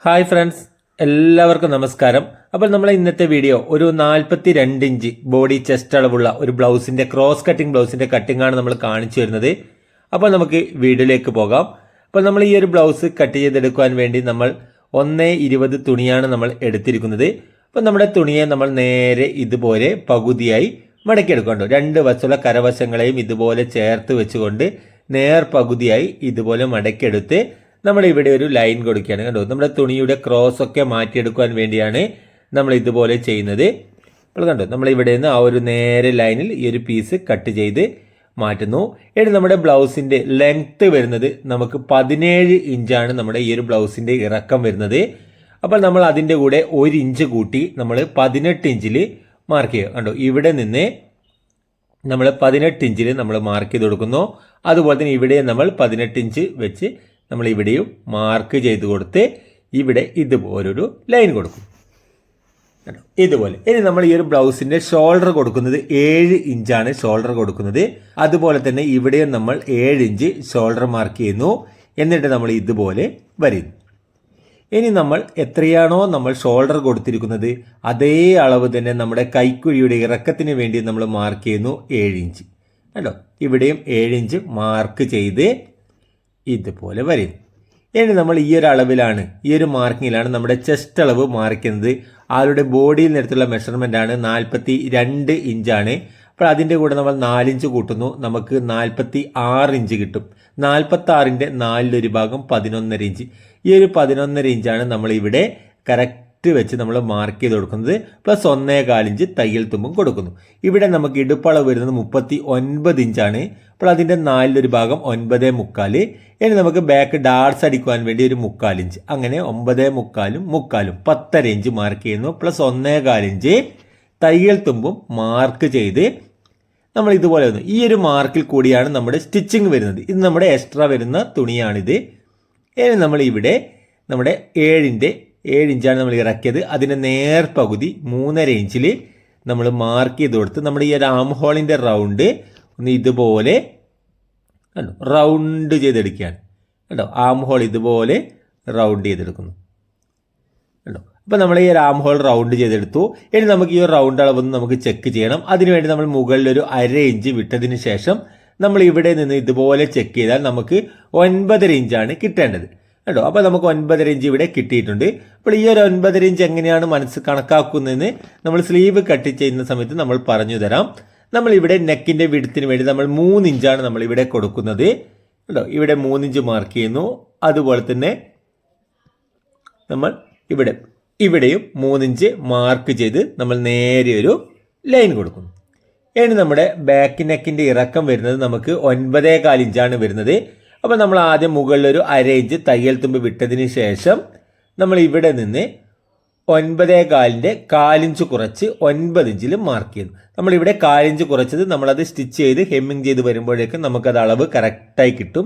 Hi friends, എല്ലാവർക്കും നമസ്കാരം. അപ്പോൾ നമ്മളെ ഇന്നത്തെ വീഡിയോ ഒരു 42 ഇഞ്ച് ബോഡി ചെസ്റ്റ് അളവുള്ള ഒരു ബ്ലൗസിന്റെ ക്രോസ് കട്ടിംഗ് ബ്ലൗസിന്റെ കട്ടിംഗ് ആണ് നമ്മൾ കാണിച്ചു വരുന്നത്. അപ്പോൾ നമുക്ക് വീഡിയോയിലേക്ക് പോകാം. അപ്പോൾ നമ്മൾ ഈ ഒരു ബ്ലൗസ് കട്ട് ചെയ്തെടുക്കാൻ വേണ്ടി നമ്മൾ 1:20 തുണിയാണ് നമ്മൾ എടുത്തിരിക്കുന്നത്. അപ്പോൾ നമ്മുടെ തുണിയെ നമ്മൾ നേരെ ഇതുപോലെ പകുതിയായി മടക്കിയെടുക്കുന്നുണ്ട്. രണ്ട് വശമുള്ള കരവശങ്ങളെയും ഇതുപോലെ ചേർത്ത് വെച്ചുകൊണ്ട് നേർ പകുതിയായി ഇതുപോലെ മടക്കിയെടുത്ത് നമ്മൾ ഇവിടെ ഒരു ലൈൻ കൊടുക്കുകയാണ്. കണ്ടോ, നമ്മുടെ തുണിയുടെ ക്രോസ് ഒക്കെ മാറ്റിയെടുക്കാൻ വേണ്ടിയാണ് നമ്മൾ ഇതുപോലെ ചെയ്യുന്നത്. അപ്പോൾ കണ്ടോ, നമ്മൾ ഇവിടെ നിന്ന് ആ ഒരു നേരെ ലൈനിൽ ഈ ഒരു പീസ് കട്ട് ചെയ്ത് മാറ്റുന്നു. ഇനി നമ്മുടെ ബ്ലൗസിന്റെ ലെങ്ത് വരുന്നത് നമുക്ക് 17 ഇഞ്ചാണ് നമ്മുടെ ഈ ഒരു ബ്ലൗസിന്റെ ഇറക്കം വരുന്നത്. അപ്പോൾ നമ്മൾ അതിൻ്റെ കൂടെ 1 ഇഞ്ച് കൂട്ടി നമ്മൾ 18 ഇഞ്ചിൽ മാർക്ക് ചെയ്യുക. കണ്ടോ, ഇവിടെ നിന്ന് നമ്മൾ 18 ഇഞ്ചിൽ നമ്മൾ മാർക്ക് ചെയ്ത് കൊടുക്കുന്നു. അതുപോലെ തന്നെ ഇവിടെ നമ്മൾ 18 ഇഞ്ച് വെച്ച് നമ്മൾ ഇവിടെയും മാർക്ക് ചെയ്ത് കൊടുത്ത് ഇവിടെ ഇതുപോലൊരു ലൈൻ കൊടുക്കും. ഇതുപോലെ. ഇനി നമ്മൾ ഈ ഒരു ബ്ലൗസിന്റെ ഷോൾഡർ കൊടുക്കുന്നത് 7 ഇഞ്ചാണ് ഷോൾഡർ കൊടുക്കുന്നത്. അതുപോലെ തന്നെ ഇവിടെയും നമ്മൾ 7 ഇഞ്ച് ഷോൾഡർ മാർക്ക് ചെയ്യുന്നു. എന്നിട്ട് നമ്മൾ ഇതുപോലെ വരയുന്നു. ഇനി നമ്മൾ എത്രയാണോ നമ്മൾ ഷോൾഡർ കൊടുത്തിരിക്കുന്നത് അതേ അളവ് തന്നെ നമ്മുടെ കൈക്കുഴിയുടെ ഇറക്കത്തിന് വേണ്ടി നമ്മൾ മാർക്ക് ചെയ്യുന്നു 7 ഇഞ്ച്. കണ്ടോ, ഇവിടെയും 7 ഇഞ്ച് മാർക്ക് ചെയ്ത് ഇതുപോലെ വരുന്നു. ഇനി നമ്മൾ ഈ ഒരു അളവിലാണ്, ഈ ഒരു മാർക്കിങ്ങിലാണ് നമ്മുടെ ചെസ്റ്റ് അളവ് മാർക്കുന്നത്. ആളുടെ ബോഡിയിൽ നിന്നെടുത്തുള്ള മെഷർമെൻ്റ് ആണ് 42 ഇഞ്ചാണ്. അപ്പോൾ അതിൻ്റെ കൂടെ നമ്മൾ 4 ഇഞ്ച് കൂട്ടുന്നു, നമുക്ക് 46 ഇഞ്ച് കിട്ടും. 46ൻ്റെ 4 ഭാഗം 11.5 ഇഞ്ച്. ഈ ഒരു 11.5 ഇഞ്ചാണ് നമ്മൾ ഇവിടെ കറക്റ്റ് വെച്ച് നമ്മൾ മാർക്ക് ചെയ്ത് കൊടുക്കുന്നത്. പ്ലസ് 1.25 ഇഞ്ച് തയ്യൽ തുമ്പും കൊടുക്കുന്നു. ഇവിടെ നമുക്ക് ഇടുപ്പളവ് വരുന്നത് 39 ഇഞ്ചാണ്. അപ്പോൾ അതിൻ്റെ 4 ഭാഗം 9.25. ഇനി നമുക്ക് ബാക്ക് ഡാർട്സ് അടിക്കുവാൻ വേണ്ടി ഒരു 3/4 ഇഞ്ച്, അങ്ങനെ 9.25 10.5 ഇഞ്ച് മാർക്ക് ചെയ്യുന്നു. പ്ലസ് 1.25 ഇഞ്ച് തയ്യൽ തുമ്പും മാർക്ക് ചെയ്ത് നമ്മൾ ഇതുപോലെ വന്നു. ഈ ഒരു മാർക്കിൽ കൂടിയാണ് നമ്മുടെ സ്റ്റിച്ചിങ് വരുന്നത്. ഇത് നമ്മുടെ എക്സ്ട്രാ വരുന്ന തുണിയാണിത്. ഇനി നമ്മൾ ഇവിടെ നമ്മുടെ 7 ഇഞ്ചാണ് നമ്മൾ ഇറക്കിയത്. അതിൻ്റെ നേർ പകുതി 3.5 ഇഞ്ചിൽ നമ്മൾ മാർക്ക് ചെയ്ത് കൊടുത്ത് നമ്മുടെ ഈ ഒരു ആം ഹോളിൻ്റെ റൗണ്ട് ഒന്ന് ഇതുപോലെ കണ്ടോ റൗണ്ട് ചെയ്തെടുക്കുകയാണ്. കണ്ടോ, ആം ഹോൾ ഇതുപോലെ റൗണ്ട് ചെയ്തെടുക്കുന്നു. കണ്ടോ, അപ്പോൾ നമ്മൾ ഈ ഒരു ആം ഹോൾ റൗണ്ട് ചെയ്തെടുത്തു. ഇനി നമുക്ക് ഈ ഒരു റൗണ്ട് അളവൊന്ന് നമുക്ക് ചെക്ക് ചെയ്യണം. അതിനുവേണ്ടി നമ്മൾ മുകളിൽ ഒരു 1/2 ഇഞ്ച് വിട്ടതിന് ശേഷം നമ്മൾ ഇവിടെ നിന്ന് ഇതുപോലെ ചെക്ക് ചെയ്താൽ നമുക്ക് 9.5 ഇഞ്ചാണ് കിട്ടേണ്ടത്. കേട്ടോ, അപ്പോൾ നമുക്ക് 9.5 ഇഞ്ച് ഇവിടെ കിട്ടിയിട്ടുണ്ട്. അപ്പോൾ ഈ ഒരു 9.5 ഇഞ്ച് എങ്ങനെയാണ് കണക്കാക്കുന്നതെന്ന് നമ്മൾ സ്ലീവ് കട്ട് ചെയ്യുന്ന സമയത്ത് നമ്മൾ പറഞ്ഞു തരാം. നമ്മൾ ഇവിടെ നെക്കിൻ്റെ വിഡ്ത്തിന് വേണ്ടി നമ്മൾ 3 ഇഞ്ചാണ് നമ്മൾ ഇവിടെ കൊടുക്കുന്നത്. കേട്ടോ, ഇവിടെ 3 ഇഞ്ച് മാർക്ക് ചെയ്യുന്നു. അതുപോലെ തന്നെ നമ്മൾ ഇവിടെയും 3 ഇഞ്ച് മാർക്ക് ചെയ്ത് നമ്മൾ നേരെ ഒരു ലൈൻ കൊടുക്കുന്നു. ഇനി നമ്മുടെ ബാക്ക് നെക്കിൻ്റെ ഇറക്കം വരുന്നത് നമുക്ക് 9.25 ഇഞ്ചാണ് വരുന്നത്. അപ്പോൾ നമ്മൾ ആദ്യം മുകളിലൊരു 1/2 ഇഞ്ച് തയ്യൽ തുമ്പ് വിട്ടതിന് ശേഷം നമ്മൾ ഇവിടെ നിന്ന് 9.25ൻ്റെ 1/4 ഇഞ്ച് കുറച്ച് 9 ഇഞ്ചിൽ മാർക്ക് ചെയ്യുന്നു. നമ്മളിവിടെ 1/4 ഇഞ്ച് കുറച്ചത് നമ്മളത് സ്റ്റിച്ച് ചെയ്ത് ഹെമ്മിങ് ചെയ്ത് വരുമ്പോഴേക്കും നമുക്കത് അളവ് കറക്റ്റായി കിട്ടും.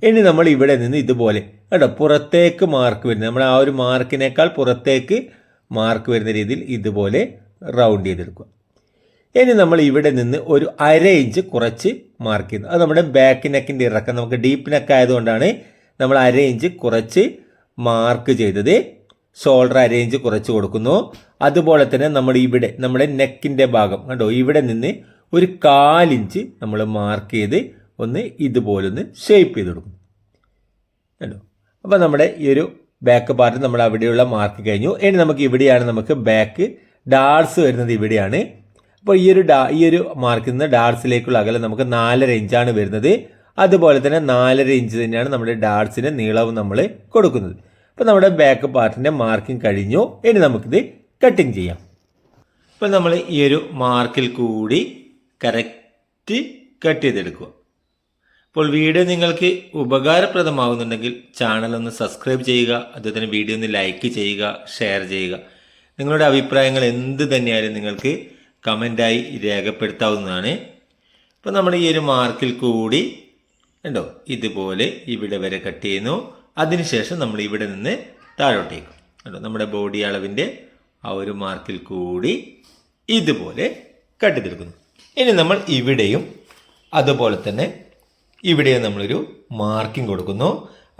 ഇനി നമ്മൾ ഇവിടെ നിന്ന് ഇതുപോലെ കേട്ടോ പുറത്തേക്ക് മാർക്ക് വരുന്നത്, നമ്മൾ ആ ഒരു മാർക്കിനേക്കാൾ പുറത്തേക്ക് മാർക്ക് വരുന്ന രീതിയിൽ ഇതുപോലെ റൗണ്ട് ചെയ്തെടുക്കുക. ഇനി നമ്മൾ ഇവിടെ നിന്ന് ഒരു 1/2 ഇഞ്ച് കുറച്ച് മാർക്ക് ചെയ്യുന്നു. അത് നമ്മുടെ ബാക്ക് നെക്കിൻ്റെ ഇറക്കം, നമുക്ക് ഡീപ്പ് നെക്ക് ആയതുകൊണ്ടാണ് നമ്മൾ 1/2 ഇഞ്ച് കുറച്ച് മാർക്ക് ചെയ്തത്. ഷോൾഡർ 1/2 ഇഞ്ച് കുറച്ച് കൊടുക്കുന്നു. അതുപോലെ തന്നെ നമ്മൾ ഇവിടെ നമ്മുടെ നെക്കിൻ്റെ ഭാഗം കണ്ടോ ഇവിടെ നിന്ന് ഒരു 1/4 ഇഞ്ച് നമ്മൾ മാർക്ക് ചെയ്ത് ഒന്ന് ഇതുപോലെ ഒന്ന് ഷേപ്പ് ചെയ്ത് കൊടുക്കും. കണ്ടോ, അപ്പോൾ നമ്മുടെ ഈ ഒരു ബാക്ക് പാർട്ട് നമ്മൾ അവിടെയുള്ള മാർക്ക് കഴിഞ്ഞു. ഇനി നമുക്ക് ഇവിടെയാണ് നമുക്ക് ബാക്ക് ഡാർട്സ് വരുന്നത് ഇവിടെയാണ്. അപ്പോൾ ഈ ഒരു മാർക്കിൽ നിന്ന് ഡാർട്സിലേക്കുള്ള അകലം നമുക്ക് 4.5 ഇഞ്ചാണ് വരുന്നത്. അതുപോലെ തന്നെ 4.5 ഇഞ്ച് തന്നെയാണ് നമ്മുടെ ഡാർട്സിൻ്റെ നീളവും നമ്മൾ കൊടുക്കുന്നത്. അപ്പോൾ നമ്മുടെ ബാക്ക് പാർട്ടിൻ്റെ മാർക്കിംഗ് കഴിഞ്ഞു. ഇനി നമുക്കിത് കട്ടിങ് ചെയ്യാം. അപ്പോൾ നമ്മൾ ഈ ഒരു മാർക്കിൽ കൂടി കറക്റ്റ് കട്ട് ചെയ്തെടുക്കുക. അപ്പോൾ വീഡിയോ നിങ്ങൾക്ക് ഉപകാരപ്രദമാകുന്നുണ്ടെങ്കിൽ ചാനൽ ഒന്ന് സബ്സ്ക്രൈബ് ചെയ്യുക. അതുപോലെ തന്നെ വീഡിയോ ഒന്ന് ലൈക്ക് ചെയ്യുക, ഷെയർ ചെയ്യുക. നിങ്ങളുടെ അഭിപ്രായങ്ങൾ എന്ത് തന്നെയായാലും നിങ്ങൾക്ക് കമൻ്റായി രേഖപ്പെടുത്താവുന്നതാണ്. അപ്പോൾ നമ്മൾ ഈ ഒരു മാർക്കിൽ കൂടി കണ്ടോ ഇതുപോലെ ഇവിടെ വരെ കട്ട് ചെയ്യുന്നു. അതിനുശേഷം നമ്മൾ ഇവിടെ നിന്ന് താഴോട്ടേക്കും കണ്ടോ നമ്മുടെ ബോഡി അളവിൻ്റെ ആ ഒരു മാർക്കിൽ കൂടി ഇതുപോലെ കട്ട് ചെയ്തെടുക്കുന്നു. ഇനി നമ്മൾ ഇവിടെയും അതുപോലെ തന്നെ ഇവിടെയും നമ്മളൊരു മാർക്കിംഗ് കൊടുക്കുന്നു.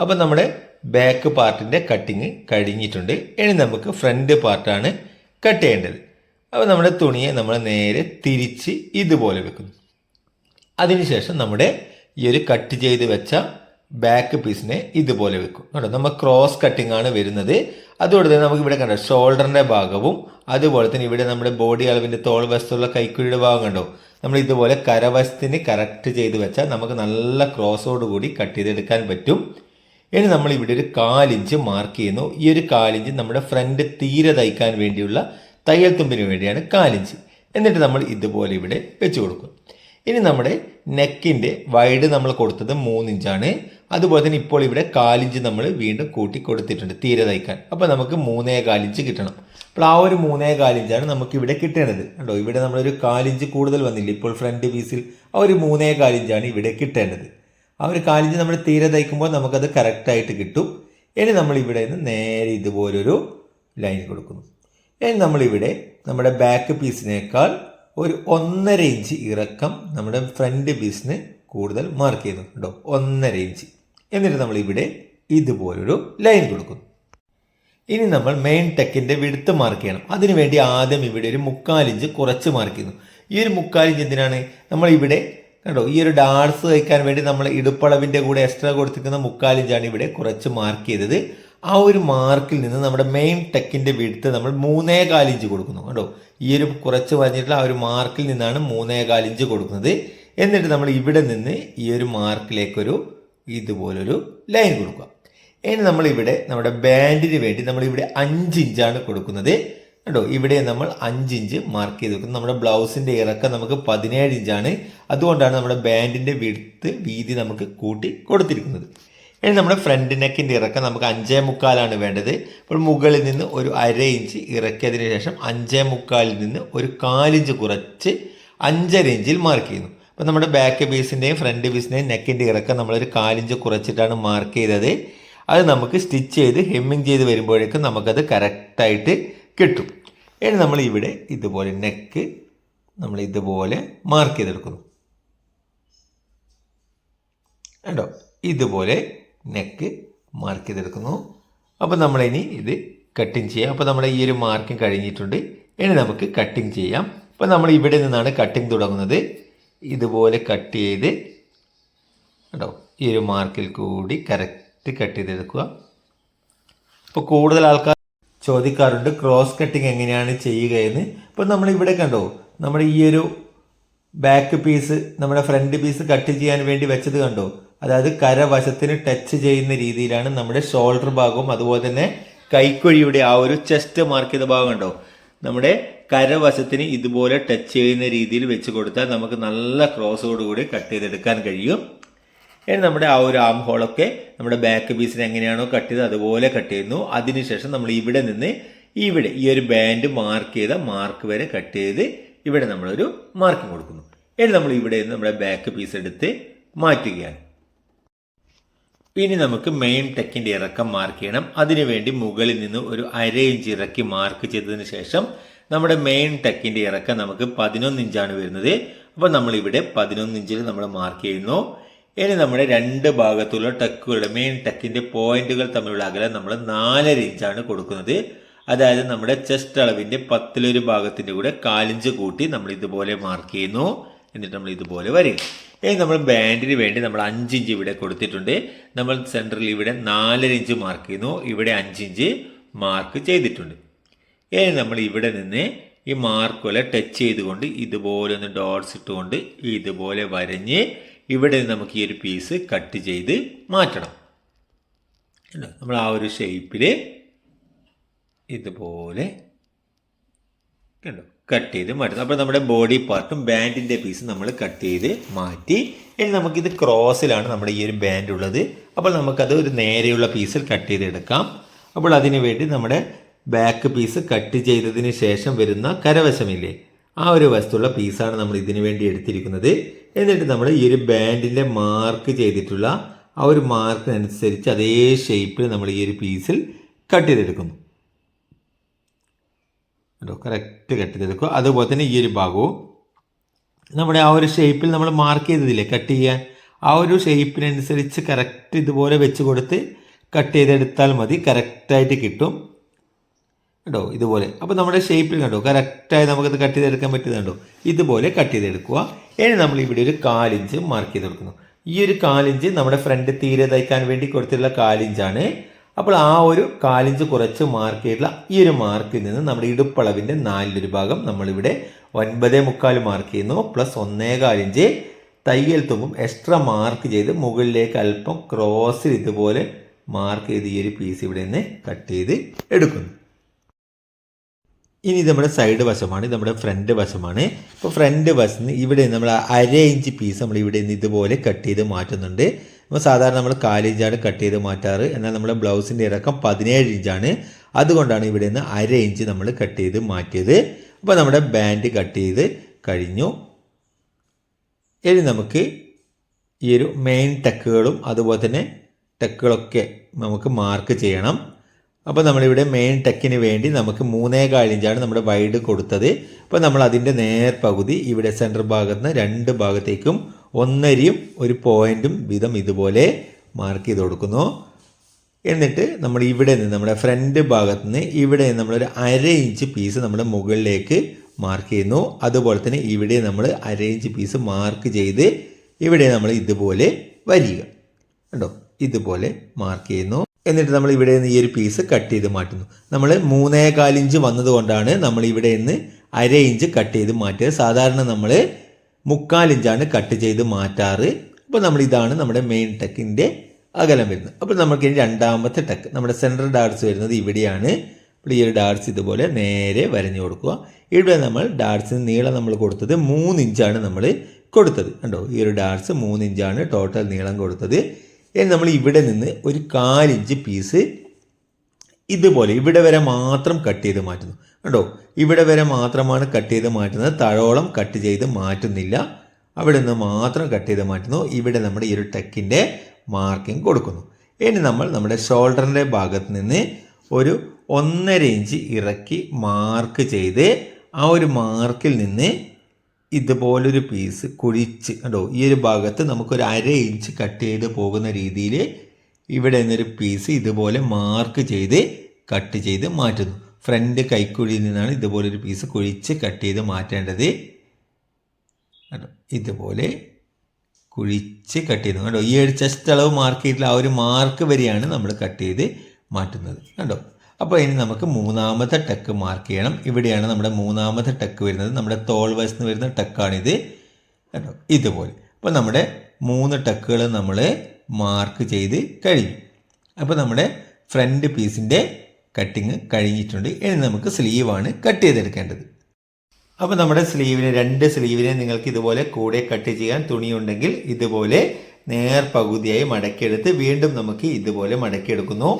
അപ്പോൾ നമ്മുടെ ബാക്ക് പാർട്ടിൻ്റെ കട്ടിങ് കഴിഞ്ഞിട്ടുണ്ട്. ഇനി നമുക്ക് ഫ്രണ്ട് പാർട്ടാണ് കട്ട് ചെയ്യേണ്ടത്. അപ്പോൾ നമ്മുടെ തുണിയെ നമ്മൾ നേരെ തിരിച്ച് ഇതുപോലെ വെക്കുന്നു. അതിനുശേഷം നമ്മുടെ ഈ ഒരു കട്ട് ചെയ്ത് വെച്ച ബാക്ക് പീസിനെ ഇതുപോലെ വെക്കും കേട്ടോ. നമ്മൾ ക്രോസ് കട്ടിംഗ് ആണ് വരുന്നത്. അതുകൊണ്ട് തന്നെ നമുക്ക് ഇവിടെ കണ്ടോ ഷോൾഡറിൻ്റെ ഭാഗവും അതുപോലെ തന്നെ ഇവിടെ നമ്മുടെ ബോഡി അളവിൻ്റെ തോൾ വശത്തുള്ള കൈക്കുഴിയുടെ ഭാഗം കണ്ടോ, നമ്മൾ ഇതുപോലെ കരവശത്തിന് കറക്റ്റ് ചെയ്ത് വെച്ചാൽ നമുക്ക് നല്ല ക്രോസോട് കൂടി കട്ട് ചെയ്തെടുക്കാൻ പറ്റും. ഇനി നമ്മൾ ഇവിടെ ഒരു 1/4 ഇഞ്ച് മാർക്ക് ചെയ്യുന്നു. ഈ ഒരു 1/4 ഇഞ്ച് നമ്മുടെ ഫ്രണ്ട് തീരെ തയ്ക്കാൻ വേണ്ടിയുള്ള തയ്യൽ തുമ്പിന് വേണ്ടിയാണ് 1/4 ഇഞ്ച്. എന്നിട്ട് നമ്മൾ ഇതുപോലെ ഇവിടെ വെച്ച് കൊടുക്കും. ഇനി നമ്മുടെ നെക്കിൻ്റെ വൈഡ് നമ്മൾ കൊടുത്തത് 3 ഇഞ്ചാണ്. അതുപോലെ തന്നെ ഇപ്പോൾ ഇവിടെ 1/4 ഇഞ്ച് നമ്മൾ വീണ്ടും കൂട്ടി കൊടുത്തിട്ടുണ്ട് തീരെ തയ്ക്കാൻ. അപ്പോൾ നമുക്ക് 3.25 ഇഞ്ച് കിട്ടണം. അപ്പോൾ ആ ഒരു 3.25 ഇഞ്ചാണ് നമുക്ക് ഇവിടെ കിട്ടേണ്ടത് കണ്ടോ. ഇവിടെ നമ്മളൊരു 1/4 ഇഞ്ച് കൂടുതൽ വന്നില്ല. ഇപ്പോൾ ഫ്രണ്ട് പീസിൽ ആ ഒരു 3.25 ഇഞ്ചാണ് ഇവിടെ കിട്ടേണ്ടത്. ആ ഒരു 1/4 ഇഞ്ച് നമ്മൾ തീരെ തയ്ക്കുമ്പോൾ നമുക്കത് കറക്റ്റായിട്ട് കിട്ടും. ഇനി നമ്മൾ ഇവിടെ നിന്ന് നേരെ ഇതുപോലൊരു ലൈൻ കൊടുക്കുന്നു. ഇനി നമ്മളിവിടെ നമ്മുടെ ബാക്ക് പീസിനേക്കാൾ ഒരു 1.5 ഇഞ്ച് ഇറക്കം നമ്മുടെ ഫ്രണ്ട് പീസിന് കൂടുതൽ മാർക്ക് ചെയ്യുന്നു കേട്ടോ, 1.5 ഇഞ്ച്. എന്നിട്ട് നമ്മൾ ഇവിടെ ഇതുപോലൊരു ലൈൻ കൊടുക്കുന്നു. ഇനി നമ്മൾ മെയിൻ ടെക്കിൻ്റെ വിഡ്ത്ത് മാർക്ക് ചെയ്യണം. അതിനുവേണ്ടി ആദ്യം ഇവിടെ ഒരു 3/4 ഇഞ്ച് കുറച്ച് മാർക്ക് ചെയ്യുന്നു. ഈ ഒരു 3/4 ഇഞ്ച് എന്തിനാണ്, നമ്മൾ ഇവിടെ കേട്ടോ ഈ ഒരു ഡാർട്സ് തയ്ക്കാൻ വേണ്ടി നമ്മൾ ഇടുപ്പളവിൻ്റെ കൂടെ എക്സ്ട്രാ കൊടുത്തിരിക്കുന്ന 3/4 ഇഞ്ചാണ് ഇവിടെ കുറച്ച് മാർക്ക് ചെയ്തത്. ആ ഒരു മാർക്കിൽ നിന്ന് നമ്മുടെ മെയിൻ ടെക്കിൻ്റെ വിഡ്ത്ത് നമ്മൾ 3.25 ഇഞ്ച് കൊടുക്കുന്നു കേട്ടോ. ഈ ഒരു കുറച്ച് പറഞ്ഞിട്ടുള്ള ആ ഒരു മാർക്കിൽ നിന്നാണ് 3.25 ഇഞ്ച് കൊടുക്കുന്നത്. എന്നിട്ട് നമ്മൾ ഇവിടെ നിന്ന് ഈ ഒരു മാർക്കിലേക്കൊരു ഇതുപോലൊരു ലൈൻ കൊടുക്കുക. ഇനി നമ്മളിവിടെ നമ്മുടെ ബാൻഡിന് വേണ്ടി നമ്മളിവിടെ 5 ഇഞ്ചാണ് കൊടുക്കുന്നത് കേട്ടോ. ഇവിടെ നമ്മൾ 5 ഇഞ്ച് മാർക്ക് ചെയ്ത് വെക്കുന്നത്. നമ്മുടെ ബ്ലൗസിൻ്റെ ഇറക്കം നമുക്ക് 17 ഇഞ്ചാണ്. അതുകൊണ്ടാണ് നമ്മുടെ ബാൻഡിൻ്റെ വീതി നമുക്ക് കൂട്ടി കൊടുത്തിരിക്കുന്നത്. ഇനി നമ്മുടെ ഫ്രണ്ട് നെക്കിൻ്റെ ഇറക്കം നമുക്ക് 5.25 വേണ്ടത്. അപ്പോൾ മുകളിൽ നിന്ന് ഒരു 1/2 ഇഞ്ച് ഇറക്കിയതിന് ശേഷം 5.25 നിന്ന് ഒരു 1/4 ഇഞ്ച് കുറച്ച് 5.5 ഇഞ്ചിൽ മാർക്ക് ചെയ്യുന്നു. അപ്പോൾ നമ്മുടെ ബാക്ക് പീസിൻ്റെയും ഫ്രണ്ട് പീസിൻ്റെയും നെക്കിൻ്റെ ഇറക്കം നമ്മളൊരു 1/4 ഇഞ്ച് കുറച്ചിട്ടാണ് മാർക്ക് ചെയ്തത്. അത് നമുക്ക് സ്റ്റിച്ച് ചെയ്ത് ഹെമ്മിങ് ചെയ്ത് വരുമ്പോഴേക്കും നമുക്കത് കറക്റ്റായിട്ട് കിട്ടും. ഇനി നമ്മൾ ഇവിടെ ഇതുപോലെ നെക്ക് നമ്മൾ ഇതുപോലെ മാർക്ക് ചെയ്തെടുക്കുന്നു കേട്ടോ. ഇതുപോലെ നെക്ക് മാർക്ക് ചെയ്തെടുക്കുന്നു. അപ്പോൾ നമ്മളിനി ഇത് കട്ടിങ് ചെയ്യാം. അപ്പോൾ നമ്മുടെ ഈ ഒരു മാർക്കിങ് കഴിഞ്ഞിട്ടുണ്ട്. ഇനി നമുക്ക് കട്ടിങ് ചെയ്യാം. അപ്പോൾ നമ്മൾ ഇവിടെ നിന്നാണ് കട്ടിങ് തുടങ്ങുന്നത്. ഇതുപോലെ കട്ട് ചെയ്ത് കേട്ടോ ഈ ഒരു മാർക്കിൽ കൂടി കറക്റ്റ് കട്ട് ചെയ്തെടുക്കുക. അപ്പോൾ കൂടുതൽ ആൾക്കാർ ചോദിക്കാറുണ്ട് ക്രോസ് കട്ടിങ് എങ്ങനെയാണ് ചെയ്യുക എന്ന്. അപ്പോൾ നമ്മളിവിടെ കണ്ടോ നമ്മുടെ ഈ ഒരു ബാക്ക് പീസ് നമ്മുടെ ഫ്രണ്ട് പീസ് കട്ട് ചെയ്യാൻ വേണ്ടി വെച്ചത് കണ്ടോ. അതായത് കരവശത്തിന് ടച്ച് ചെയ്യുന്ന രീതിയിലാണ് നമ്മുടെ ഷോൾഡർ ഭാഗവും അതുപോലെ തന്നെ കൈക്കുഴിയുടെ ആ ഒരു ചെസ്റ്റ് മാർക്ക് ചെയ്ത ഭാഗം കണ്ടോ. നമ്മുടെ കരവശത്തിന് ഇതുപോലെ ടച്ച് ചെയ്യുന്ന രീതിയിൽ വെച്ച് കൊടുത്താൽ നമുക്ക് നല്ല ക്രോസോടുകൂടി കട്ട് ചെയ്തെടുക്കാൻ കഴിയും. ഇനി നമ്മുടെ ആ ഒരു ആം ഹോളൊക്കെ നമ്മുടെ ബാക്ക് പീസിന് എങ്ങനെയാണോ കട്ട് ചെയ്തത് അതുപോലെ കട്ട് ചെയ്യുന്നു. അതിനുശേഷം നമ്മൾ ഇവിടെ നിന്ന് ഇവിടെ ഈ ഒരു ബാൻഡ് മാർക്ക് ചെയ്ത മാർക്ക് വരെ കട്ട് ചെയ്ത് ഇവിടെ നമ്മളൊരു മാർക്കിംഗ് കൊടുക്കുന്നു. ഇനി നമ്മൾ ഇവിടെ നിന്ന് നമ്മുടെ ബാക്ക് പീസ് എടുത്ത് മാറ്റുകയാണ്. ഇനി നമുക്ക് മെയിൻ ടെക്കിൻ്റെ ഇറക്കം മാർക്ക് ചെയ്യണം. അതിനുവേണ്ടി മുകളിൽ നിന്ന് ഒരു 1/2 ഇഞ്ച് ഇറക്കി മാർക്ക് ചെയ്തതിന് ശേഷം നമ്മുടെ മെയിൻ ടെക്കിൻ്റെ ഇറക്കം നമുക്ക് 11 ഇഞ്ചാണ് വരുന്നത്. അപ്പോൾ നമ്മളിവിടെ 11 ഇഞ്ചിൽ നമ്മൾ മാർക്ക് ചെയ്യുന്നു. ഇനി നമ്മുടെ 2 ഭാഗത്തുള്ള ടെക്കുകളുടെ മെയിൻ ടെക്കിൻ്റെ പോയിന്റുകൾ തമ്മിലുള്ള അകലം നമ്മൾ 4.5 ഇഞ്ചാണ് കൊടുക്കുന്നത്. അതായത് നമ്മുടെ ചെസ്റ്റ് അളവിൻ്റെ 10ൽ 1 ഭാഗത്തിൻ്റെ കൂടെ 1/4 ഇഞ്ച് കൂട്ടി നമ്മൾ ഇതുപോലെ മാർക്ക് ചെയ്യുന്നു. എന്നിട്ട് നമ്മൾ ഇതുപോലെ വരും. ഇനി നമ്മൾ ബാൻഡിന് വേണ്ടി നമ്മൾ 5 ഇഞ്ച് ഇവിടെ കൊടുത്തിട്ടുണ്ട്. നമ്മൾ സെൻറ്ററിൽ ഇവിടെ 4.5 ഇഞ്ച് മാർക്ക് ചെയ്യുന്നു. ഇവിടെ 5 ഇഞ്ച് മാർക്ക് ചെയ്തിട്ടുണ്ട്. ഇനി നമ്മൾ ഇവിടെ നിന്ന് ഈ മാർക്കുകളെ ടച്ച് ചെയ്തുകൊണ്ട് ഇതുപോലെ ഒന്ന് ഡോട്ട്സ് ഇട്ടുകൊണ്ട് ഇതുപോലെ വരഞ്ഞ് ഇവിടെ നമുക്ക് ഈ ഒരു പീസ് കട്ട് ചെയ്ത് മാറ്റണം. നമ്മൾ ആ ഒരു ഷേപ്പിൽ ഇതുപോലെ കണ്ടോ കട്ട് ചെയ്ത് മാറ്റുന്നു. അപ്പോൾ നമ്മുടെ ബോഡി പാർട്ടും ബാൻഡിൻ്റെ പീസും നമ്മൾ കട്ട് ചെയ്ത് മാറ്റി. ഇനി നമുക്കിത് ക്രോസിലാണ് നമ്മുടെ ഈ ഒരു ബാൻഡ് ഉള്ളത്. അപ്പോൾ നമുക്കത് ഒരു നേരെയുള്ള പീസിൽ കട്ട് ചെയ്തെടുക്കാം. അപ്പോൾ അതിനു വേണ്ടി നമ്മുടെ ബാക്ക് പീസ് കട്ട് ചെയ്തതിന് ശേഷം വരുന്ന കരവശമില്ലേ, ആ ഒരു വശത്തുള്ള പീസാണ് നമ്മൾ ഇതിനു വേണ്ടി എടുത്തിരിക്കുന്നത്. എന്നിട്ട് നമ്മൾ ഈ ഒരു ബാൻഡിൻ്റെ മാർക്ക് ചെയ്തിട്ടുള്ള ആ ഒരു മാർക്കിനനുസരിച്ച് അതേ ഷേപ്പിൽ നമ്മൾ ഈ ഒരു പീസിൽ കട്ട് ചെയ്തെടുക്കുന്നു. കറക്റ്റ് കട്ട് ചെയ്തെടുക്കുക. അതുപോലെ തന്നെ ഈ ഒരു ഭാഗവും നമ്മുടെ ആ ഒരു ഷേപ്പിൽ നമ്മൾ മാർക്ക് ചെയ്തതില്ലേ കട്ട് ചെയ്യാൻ, ആ ഒരു ഷേപ്പിനനുസരിച്ച് കറക്റ്റ് ഇതുപോലെ വെച്ച് കൊടുത്ത് കട്ട് ചെയ്തെടുത്താൽ മതി, കറക്റ്റായിട്ട് കിട്ടും കേട്ടോ. ഇതുപോലെ അപ്പോൾ നമ്മുടെ ഷേപ്പിൽ കണ്ടോ കറക്റ്റായി നമുക്കത് കട്ട് ചെയ്തെടുക്കാൻ പറ്റുന്നുണ്ടോ. ഇതുപോലെ കട്ട് ചെയ്തെടുക്കുക. ഇനി നമ്മൾ ഇവിടെ ഒരു 1/4 ഇഞ്ച് മാർക്ക് ചെയ്ത് കൊടുക്കുന്നു. ഈ ഒരു 1/4 ഇഞ്ച് നമ്മുടെ ഫ്രണ്ട് തീരെ തയ്ക്കാൻ വേണ്ടി കൊടുത്തിട്ടുള്ള 1/4 ഇഞ്ചാണ്. അപ്പോൾ ആ ഒരു 1/4 ഇഞ്ച് കുറച്ച് മാർക്ക് ചെയ്തിട്ടുള്ള ഈ ഒരു മാർക്കിൽ നിന്ന് നമ്മുടെ ഇടുപ്പളവിൻ്റെ 4 ഭാഗം നമ്മളിവിടെ 9.25 മാർക്ക് ചെയ്യുന്നു. പ്ലസ് 1.25 ഇഞ്ച് തയ്യൽ തുമ്പും എക്സ്ട്രാ മാർക്ക് ചെയ്ത് മുകളിലേക്ക് അല്പം ക്രോസിൽ ഇതുപോലെ മാർക്ക് ചെയ്ത് ഈ ഒരു പീസ് ഇവിടെ നിന്ന് കട്ട് ചെയ്ത് എടുക്കുന്നു. ഇനി ഇത് നമ്മുടെ സൈഡ് വശമാണ്, ഇത് നമ്മുടെ ഫ്രണ്ട് വശമാണ്. ഇപ്പോൾ ഫ്രണ്ട് വശത്ത് ഇവിടെ നമ്മൾ 1/2 ഇഞ്ച് പീസ് നമ്മൾ ഇവിടെ നിന്ന് ഇതുപോലെ കട്ട് ചെയ്ത് മാറ്റുന്നുണ്ട്. അപ്പോൾ സാധാരണ നമ്മൾ 1/4 ഇഞ്ചാണ് കട്ട് ചെയ്ത് മാറ്റാറ്, എന്നാൽ നമ്മുടെ ബ്ലൗസിൻ്റെ ഇറക്കം 17 ഇഞ്ചാണ്. അതുകൊണ്ടാണ് ഇവിടെ നിന്ന് 1/2 ഇഞ്ച് നമ്മൾ കട്ട് ചെയ്ത് മാറ്റിയത്. അപ്പോൾ നമ്മുടെ ബാൻഡ് കട്ട് ചെയ്ത് കഴിഞ്ഞു. ഇനി നമുക്ക് ഈ ഒരു മെയിൻ ടക്കുകളും അതുപോലെ തന്നെ ടക്കുകളൊക്കെ നമുക്ക് മാർക്ക് ചെയ്യണം. അപ്പോൾ നമ്മളിവിടെ മെയിൻ ടെക്കിന് വേണ്ടി നമുക്ക് 3.25 ഇഞ്ചാണ് നമ്മുടെ വൈഡ് കൊടുത്തത്. അപ്പോൾ നമ്മൾ അതിൻ്റെ നേർപകുതി ഇവിടെ സെൻറ്റർ ഭാഗത്ത് നിന്ന് 2 ഭാഗത്തേക്കും 1.5 ഒരു പോയിൻറ്റും വീതം ഇതുപോലെ മാർക്ക് ചെയ്ത് കൊടുക്കുന്നു. എന്നിട്ട് നമ്മൾ ഇവിടെ നിന്ന് നമ്മുടെ ഫ്രണ്ട് ഭാഗത്ത് നിന്ന് ഇവിടെ നമ്മളൊരു 1/2 ഇഞ്ച് പീസ് നമ്മുടെ മുകളിലേക്ക് മാർക്ക് ചെയ്യുന്നു. അതുപോലെ തന്നെ ഇവിടെ നമ്മൾ 1/2 ഇഞ്ച് പീസ് മാർക്ക് ചെയ്ത് ഇവിടെ നമ്മൾ ഇതുപോലെ വരിക കണ്ടോ, ഇതുപോലെ മാർക്ക് ചെയ്യുന്നു. എന്നിട്ട് നമ്മൾ ഇവിടെ നിന്ന് ഈ ഒരു പീസ് കട്ട് ചെയ്ത് മാറ്റുന്നു. നമ്മൾ 3.25 ഇഞ്ച് വന്നതുകൊണ്ടാണ് നമ്മൾ ഇവിടെ നിന്ന് 1/2 ഇഞ്ച് കട്ട് ചെയ്ത് മാറ്റിയത്. സാധാരണ നമ്മൾ 3/4 ഇഞ്ചാണ് കട്ട് ചെയ്ത് മാറ്റാറ്. അപ്പോൾ നമ്മൾ ഇതാണ് നമ്മുടെ മെയിൻ ടെക്കിൻ്റെ അകലം വരുന്നത്. അപ്പോൾ നമുക്ക് ഇനി രണ്ടാമത്തെ ടെക്ക് നമ്മുടെ സെൻട്രൽ ഡാർട്സ് വരുന്നത് ഇവിടെയാണ്. അപ്പോൾ ഈ ഒരു ഡാർട്സ് ഇതുപോലെ നേരെ വരഞ്ഞു കൊടുക്കുക. ഇവിടെ നമ്മൾ ഡാർട്സിന് നീളം നമ്മൾ കൊടുത്തത് 3 ഇഞ്ചാണ് നമ്മൾ കൊടുത്തത് കണ്ടോ. ഈ ഒരു ഡാർട്സ് 3 ഇഞ്ചാണ് ടോട്ടൽ നീളം കൊടുത്തത്. ഇനി നമ്മൾ ഇവിടെ നിന്ന് ഒരു 1/4 ഇഞ്ച് പീസ് ഇതുപോലെ ഇവിടെ വരെ മാത്രം കട്ട് ചെയ്ത് മാറ്റുന്നു കണ്ടോ. ഇവിടെ വരെ മാത്രമാണ് കട്ട് ചെയ്ത് മാറ്റുന്നത്, താഴോളം കട്ട് ചെയ്ത് മാറ്റുന്നില്ല. അവിടെ നിന്ന് മാത്രം കട്ട് ചെയ്ത് മാറ്റുന്നു. ഇവിടെ നമ്മുടെ ഈ ഒരു ടെക്കിൻ്റെ മാർക്കിംഗ് കൊടുക്കുന്നു. ഇനി നമ്മൾ നമ്മുടെ ഷോൾഡറിൻ്റെ ഭാഗത്ത് നിന്ന് ഒരു 1.5 ഇഞ്ച് ഇറക്കി മാർക്ക് ചെയ്ത് ആ ഒരു മാർക്കിൽ നിന്ന് ഇതുപോലൊരു പീസ് കുഴിച്ച് കണ്ടോ. ഈ ഒരു ഭാഗത്ത് നമുക്കൊരു 1/2 ഇഞ്ച് കട്ട് ചെയ്ത് പോകുന്ന രീതിയിൽ ഇവിടെ നിന്നൊരു പീസ് ഇതുപോലെ മാർക്ക് ചെയ്ത് കട്ട് ചെയ്ത് മാറ്റുന്നു. ഫ്രണ്ട് കൈക്കുഴിയിൽ നിന്നാണ് ഇതുപോലൊരു പീസ് കുഴിച്ച് കട്ട് ചെയ്ത് മാറ്റേണ്ടത് കണ്ടോ. ഇതുപോലെ കുഴിച്ച് കട്ട് ചെയ്യുന്നു കണ്ടോ. ഈ ഒരു ചെസ്റ്റ് അളവ് മാർക്ക് ചെയ്തിട്ടുള്ള ആ ഒരു മാർക്ക് വരെയാണ് നമ്മൾ കട്ട് ചെയ്ത് മാറ്റുന്നത് കണ്ടോ. അപ്പോൾ ഇനി നമുക്ക് മൂന്നാമത്തെ ടെക്ക് മാർക്ക് ചെയ്യണം. ഇവിടെയാണ് നമ്മുടെ മൂന്നാമത്തെ ടെക്ക് വരുന്നത്. നമ്മുടെ തോൾ വശത്ത് വരുന്ന ടെക്കാണിത് കേട്ടോ, ഇതുപോലെ. അപ്പോൾ നമ്മുടെ 3 ടെക്കുകൾ നമ്മൾ മാർക്ക് ചെയ്ത് കഴിഞ്ഞു. അപ്പോൾ നമ്മുടെ ഫ്രണ്ട് പീസിൻ്റെ കട്ടിങ് കഴിഞ്ഞിട്ടുണ്ട്. ഇനി നമുക്ക് സ്ലീവാണ് കട്ട് ചെയ്തെടുക്കേണ്ടത്. അപ്പോൾ നമ്മുടെ സ്ലീവിന് 2 സ്ലീവിനെ നിങ്ങൾക്ക് ഇതുപോലെ കൂടെ കട്ട് ചെയ്യാൻ തുണിയുണ്ടെങ്കിൽ ഇതുപോലെ നേർപകുതിയായി മടക്കിയെടുത്ത് വീണ്ടും നമുക്ക് ഇതുപോലെ മടക്കിയെടുക്കുന്നു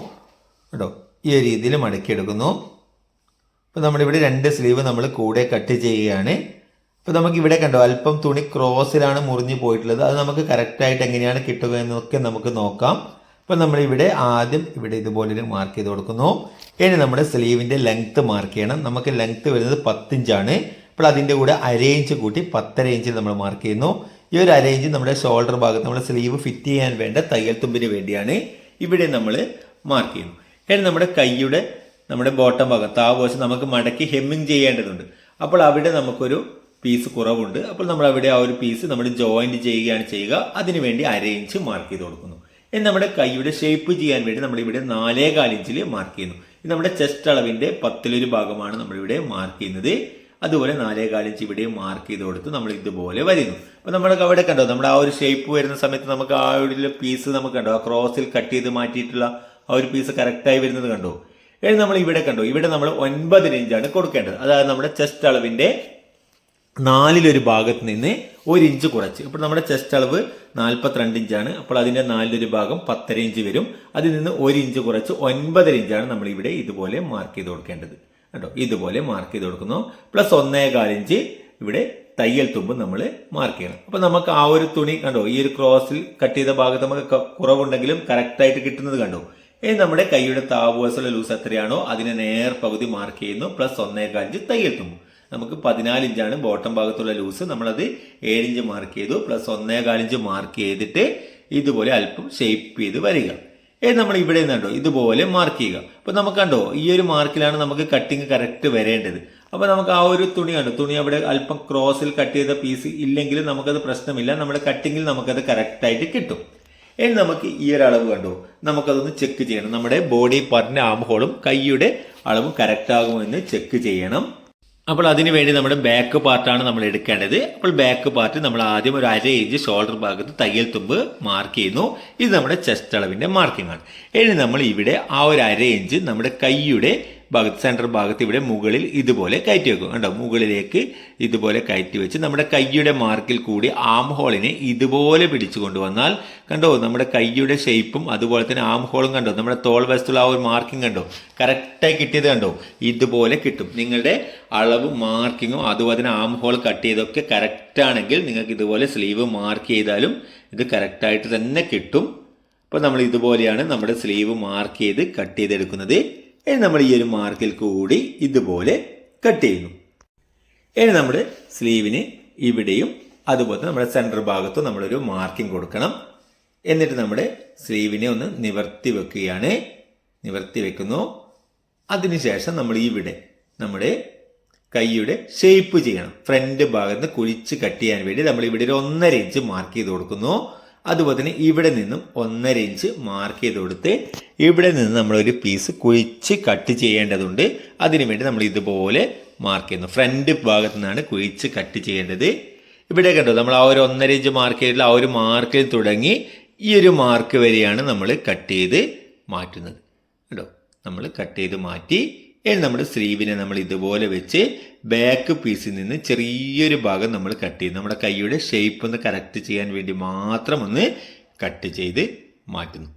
കേട്ടോ. ഈ ഒരു രീതിയിൽ മടക്കിയെടുക്കുന്നു. അപ്പോൾ നമ്മളിവിടെ 2 സ്ലീവ് നമ്മൾ കൂടെ കട്ട് ചെയ്യുകയാണ്. അപ്പോൾ നമുക്കിവിടെ കണ്ടോ അല്പം തുണി ക്രോസിലാണ് മുറിഞ്ഞു പോയിട്ടുള്ളത്. അത് നമുക്ക് കറക്റ്റായിട്ട് എങ്ങനെയാണ് കിട്ടുക എന്നൊക്കെ നമുക്ക് നോക്കാം. അപ്പോൾ നമ്മളിവിടെ ആദ്യം ഇവിടെ ഇതുപോലെ മാർക്ക് ചെയ്ത് കൊടുക്കുന്നു. ഇനി നമ്മുടെ സ്ലീവിൻ്റെ ലെങ്ത്ത് മാർക്ക് ചെയ്യണം. നമുക്ക് ലെങ്ത്ത് വരുന്നത് 10 ഇഞ്ചാണ്. അപ്പോൾ അതിൻ്റെ കൂടെ 1/2 ഇഞ്ച് കൂട്ടി 10.5 ഇഞ്ചിൽ നമ്മൾ മാർക്ക് ചെയ്യുന്നു. ഈ ഒരു 1/2 ഇഞ്ച് നമ്മുടെ ഷോൾഡർ ഭാഗത്ത് നമ്മുടെ സ്ലീവ് ഫിറ്റ് ചെയ്യാൻ വേണ്ട തയ്യൽ തുമ്പിന് വേണ്ടിയാണ് ഇവിടെ നമ്മൾ മാർക്ക് ചെയ്യുന്നു. ഇനി നമ്മുടെ കൈയുടെ നമ്മുടെ ബോട്ടം ഭാഗത്ത് ആ വശം നമുക്ക് മടക്കി ഹെമ്മിങ് ചെയ്യേണ്ടതുണ്ട്. അപ്പോൾ അവിടെ നമുക്കൊരു പീസ് കുറവുണ്ട്. അപ്പോൾ നമ്മൾ അവിടെ ആ ഒരു പീസ് നമ്മൾ ജോയിൻറ്റ് ചെയ്യുകയാണ് ചെയ്യുക. അതിനുവേണ്ടി 1/2 ഇഞ്ച് മാർക്ക് ചെയ്ത് കൊടുക്കുന്നു. ഇനി നമ്മുടെ കൈയുടെ ഷേപ്പ് ചെയ്യാൻ വേണ്ടി നമ്മളിവിടെ 4.25 ഇഞ്ചിൽ മാർക്ക് ചെയ്യുന്നു. ഇത് നമ്മുടെ ചെസ്റ്റ് അളവിൻ്റെ 10ൽ1 ഭാഗമാണ് നമ്മളിവിടെ മാർക്ക് ചെയ്യുന്നത്. അതുപോലെ 4.25 ഇഞ്ച് ഇവിടെ മാർക്ക് ചെയ്ത് കൊടുത്ത് നമ്മൾ ഇതുപോലെ വരുന്നു. അപ്പോൾ നമ്മൾക്ക് അവിടെ കണ്ടോ നമ്മുടെ ആ ഒരു ഷേപ്പ് വരുന്ന സമയത്ത് നമുക്ക് ആ ഒരു പീസ് നമുക്ക് കണ്ടോ ആ ക്രോസിൽ കട്ട് ചെയ്ത് മാറ്റിയിട്ടുള്ള ആ ഒരു പീസ് കറക്റ്റായി വരുന്നത് കണ്ടോ. ഇനി നമ്മൾ ഇവിടെ കണ്ടോ ഇവിടെ നമ്മൾ 9 ഇഞ്ചാണ് കൊടുക്കേണ്ടത്. അതായത് നമ്മുടെ ചെസ്റ്റ് അളവിൻ്റെ 4ൽ1 ഭാഗത്ത് നിന്ന് 1 ഇഞ്ച് കുറച്ച്. അപ്പോൾ നമ്മുടെ ചെസ്റ്റ് അളവ് 42 ഇഞ്ചാണ്. അപ്പോൾ അതിൻ്റെ 4ൽ1 ഭാഗം 10.5 ഇഞ്ച് വരും. അതിൽ നിന്ന് 1 ഇഞ്ച് കുറച്ച് 9.5 ഇഞ്ചാണ് നമ്മളിവിടെ ഇതുപോലെ മാർക്ക് ചെയ്ത് കൊടുക്കേണ്ടത് കേട്ടോ. ഇതുപോലെ മാർക്ക് ചെയ്ത് കൊടുക്കുന്നു. പ്ലസ് 1.25 ഇഞ്ച് ഇവിടെ തയ്യൽ തുമ്പ് നമ്മൾ മാർക്ക് ചെയ്യണം. അപ്പോൾ നമുക്ക് ആ ഒരു തുണി കണ്ടോ ഈ ഒരു ക്രോസിൽ കട്ട് ചെയ്ത ഭാഗത്ത് നമുക്ക് കുറവുണ്ടെങ്കിലും കറക്റ്റായിട്ട് കിട്ടുന്നത് കണ്ടോ. ഇനി നമ്മുടെ കൈയുടെ താഴ്വശമുള്ള ലൂസ് എത്രയാണോ അതിനെ നേർപകുതി മാർക്ക് ചെയ്യുന്നു. പ്ലസ് 1.25 ഇഞ്ച് തയ്യൽ തുമ്പ്. നമുക്ക് 14 ഇഞ്ചാണ് ബോട്ടം ഭാഗത്തുള്ള ലൂസ്. നമ്മളത് 7 ഇഞ്ച് മാർക്ക് ചെയ്തു. പ്ലസ് 1.25 ഇഞ്ച് മാർക്ക് ചെയ്തിട്ട് ഇതുപോലെ അല്പം ഷേപ്പ് ചെയ്ത് വരിക. നമ്മൾ ഇവിടെ നിന്നുണ്ടോ ഇതുപോലെ മാർക്ക് ചെയ്യുക. അപ്പോൾ നമുക്ക് കണ്ടോ ഈ ഒരു മാർക്കിലാണ് നമുക്ക് കട്ടിങ് കറക്റ്റ് വരേണ്ടത്. അപ്പോൾ നമുക്ക് ആ ഒരു തുണി കണ്ടോ, തുണി അവിടെ അല്പം ക്രോസിൽ കട്ട് ചെയ്ത പീസ് ഇല്ലെങ്കിൽ നമുക്കത് പ്രശ്നമില്ല, നമ്മുടെ കട്ടിങ്ങിൽ നമുക്കത് കറക്റ്റായിട്ട് കിട്ടും. ഇനി നമുക്ക് ഈ ഒരു അളവ് കണ്ടോ, നമുക്കതൊന്ന് ചെക്ക് ചെയ്യണം. നമ്മുടെ ബോഡി പാർട്ടിന്റെ ആം ഹോളും കൈയുടെ അളവും കറക്റ്റ് ആകുമോ എന്ന് ചെക്ക് ചെയ്യണം. അപ്പോൾ അതിനു വേണ്ടി നമ്മുടെ ബാക്ക് പാർട്ടാണ് നമ്മൾ എടുക്കേണ്ടത്. അപ്പോൾ ബാക്ക് പാർട്ട് നമ്മൾ ആദ്യം ഒരു 1/2 ഇഞ്ച് ഷോൾഡർ ഭാഗത്ത് തയ്യൽ തുമ്പ് മാർക്ക് ചെയ്യുന്നു. ഇത് നമ്മുടെ ചെസ്റ്റ് അളവിന്റെ മാർക്കിംഗ് ആണ്. ഇനി നമ്മൾ ഇവിടെ ആ ഒരു 1/2 ഇഞ്ച് നമ്മുടെ കൈയുടെ ഭാഗത്ത് സെൻട്രൽ ഭാഗത്ത് ഇവിടെ മുകളിൽ ഇതുപോലെ കയറ്റി വെക്കും. കണ്ടോ, മുകളിലേക്ക് ഇതുപോലെ കയറ്റി വെച്ച് നമ്മുടെ കൈയുടെ മാർക്കിൽ കൂടി ആം ഹോളിനെ ഇതുപോലെ പിടിച്ചു കൊണ്ടുവന്നാൽ കണ്ടോ നമ്മുടെ കൈയുടെ ഷേപ്പും അതുപോലെ തന്നെ ആം ഹോളും കണ്ടോ, നമ്മുടെ തോൾ വശത്തുള്ള ആ ഒരു മാർക്കിംഗ് കണ്ടോ കറക്റ്റായി കിട്ടിയത് കണ്ടോ, ഇതുപോലെ കിട്ടും. നിങ്ങളുടെ അളവും മാർക്കിങ്ങും അതുപോലെ തന്നെ ആം ഹോൾ കട്ട് ചെയ്തൊക്കെ കറക്റ്റ് ആണെങ്കിൽ നിങ്ങൾക്ക് ഇതുപോലെ സ്ലീവ് മാർക്ക് ചെയ്താലും ഇത് കറക്റ്റായിട്ട് തന്നെ കിട്ടും. അപ്പോൾ നമ്മൾ ഇതുപോലെയാണ് നമ്മുടെ സ്ലീവ് മാർക്ക് ചെയ്ത് കട്ട് ചെയ്തെടുക്കുന്നത്. ഇനി നമ്മൾ ഈ ഒരു മാർക്കിൽ കൂടി ഇതുപോലെ കട്ട് ചെയ്യുന്നു. ഇനി നമ്മുടെ സ്ലീവിന് ഇവിടെയും അതുപോലെ നമ്മുടെ സെൻറ്റർ ഭാഗത്തും നമ്മളൊരു മാർക്കിംഗ് കൊടുക്കണം. എന്നിട്ട് നമ്മുടെ സ്ലീവിനെ ഒന്ന് നിവർത്തി വെക്കുകയാണ്. നിവർത്തി വെക്കുന്നു. അതിനുശേഷം നമ്മൾ ഇവിടെ നമ്മുടെ കൈയുടെ ഷേപ്പ് ചെയ്യണം. ഫ്രണ്ട് ഭാഗത്ത് കുഴിച്ച് കട്ട് ചെയ്യാൻ വേണ്ടി നമ്മൾ ഇവിടെ ഒരു 1.5 ഇഞ്ച് മാർക്ക് ചെയ്ത് കൊടുക്കുന്നു. അതുപോലെ തന്നെ ഇവിടെ നിന്നും 1.5 ഇഞ്ച് മാർക്ക് ചെയ്ത് കൊടുത്ത് ഇവിടെ നിന്ന് നമ്മളൊരു പീസ് കുഴിച്ച് കട്ട് ചെയ്യേണ്ടതുണ്ട്. അതിനുവേണ്ടി നമ്മൾ ഇതുപോലെ മാർക്ക് ചെയ്യുന്നു. ഫ്രണ്ട് ഭാഗത്തു നിന്നാണ് കുഴിച്ച് കട്ട് ചെയ്യേണ്ടത്. ഇവിടെ കണ്ടോ, നമ്മൾ ആ ഒരു 1.5 ഇഞ്ച് മാർക്ക് ചെയ്തിട്ടുള്ള ആ ഒരു മാർക്കിൽ തുടങ്ങി ഈ ഒരു മാർക്ക് വരെയാണ് നമ്മൾ കട്ട് ചെയ്ത് മാറ്റുന്നത്. കേട്ടോ, നമ്മൾ കട്ട് ചെയ്ത് മാറ്റി. ഇനി നമ്മുടെ സ്ലീവിനെ നമ്മൾ ഇതുപോലെ വെച്ച് ബാക്ക് പീസിൽ നിന്ന് ചെറിയൊരു ഭാഗം നമ്മൾ കട്ട് ചെയ്യും. നമ്മുടെ കൈയുടെ ഷേപ്പ് ഒന്ന് കറക്റ്റ് ചെയ്യാൻ വേണ്ടി മാത്രം ഒന്ന് കട്ട് ചെയ്ത് മാറ്റുന്നു.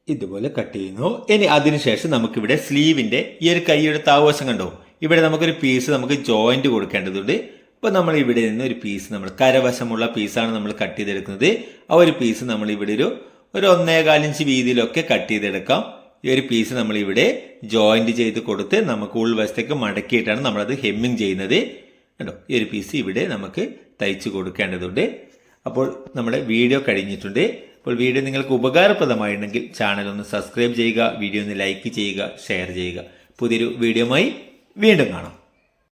ഇതുപോലെ കട്ട് ചെയ്യുന്നു. ഇനി അതിനുശേഷം നമുക്കിവിടെ സ്ലീവിന്റെ ഈ ഒരു കൈയുടെ താവശം കണ്ടോ, ഇവിടെ നമുക്കൊരു പീസ് നമുക്ക് ജോയിന്റ് കൊടുക്കേണ്ടതുണ്ട്. അപ്പോൾ നമ്മൾ ഇവിടെ നിന്ന് ഒരു പീസ് നമ്മൾ കരവശമുള്ള പീസാണ് നമ്മൾ കട്ട് ചെയ്തെടുക്കുന്നത്. ആ ഒരു പീസ് നമ്മൾ ഇവിടെ ഒരു 1.25 ഇഞ്ച് വീതിയിലൊക്കെ കട്ട് ചെയ്തെടുക്കാം. ഈ ഒരു പീസ് നമ്മൾ ഇവിടെ ജോയിന്റ് ചെയ്ത് കൊടുത്ത് നമുക്ക് ഉൾവശത്തേക്ക് മടക്കിയിട്ടാണ് നമ്മളത് ഹെമ്മിങ് ചെയ്യുന്നത്. കേട്ടോ, ഈ ഒരു പീസ് ഇവിടെ നമുക്ക് തയ്ച്ച് കൊടുക്കേണ്ടതുണ്ട്. അപ്പോൾ നമ്മുടെ വീഡിയോ കഴിഞ്ഞിട്ടുണ്ട്. അപ്പോൾ വീഡിയോ നിങ്ങൾക്ക് ഉപകാരപ്രദമായിട്ടുണ്ടെങ്കിൽ ചാനൽ ഒന്ന് സബ്സ്ക്രൈബ് ചെയ്യുക, വീഡിയോ ഒന്ന് ലൈക്ക് ചെയ്യുക, ഷെയർ ചെയ്യുക. പുതിയൊരു വീഡിയോയുമായി വീണ്ടും കാണാം.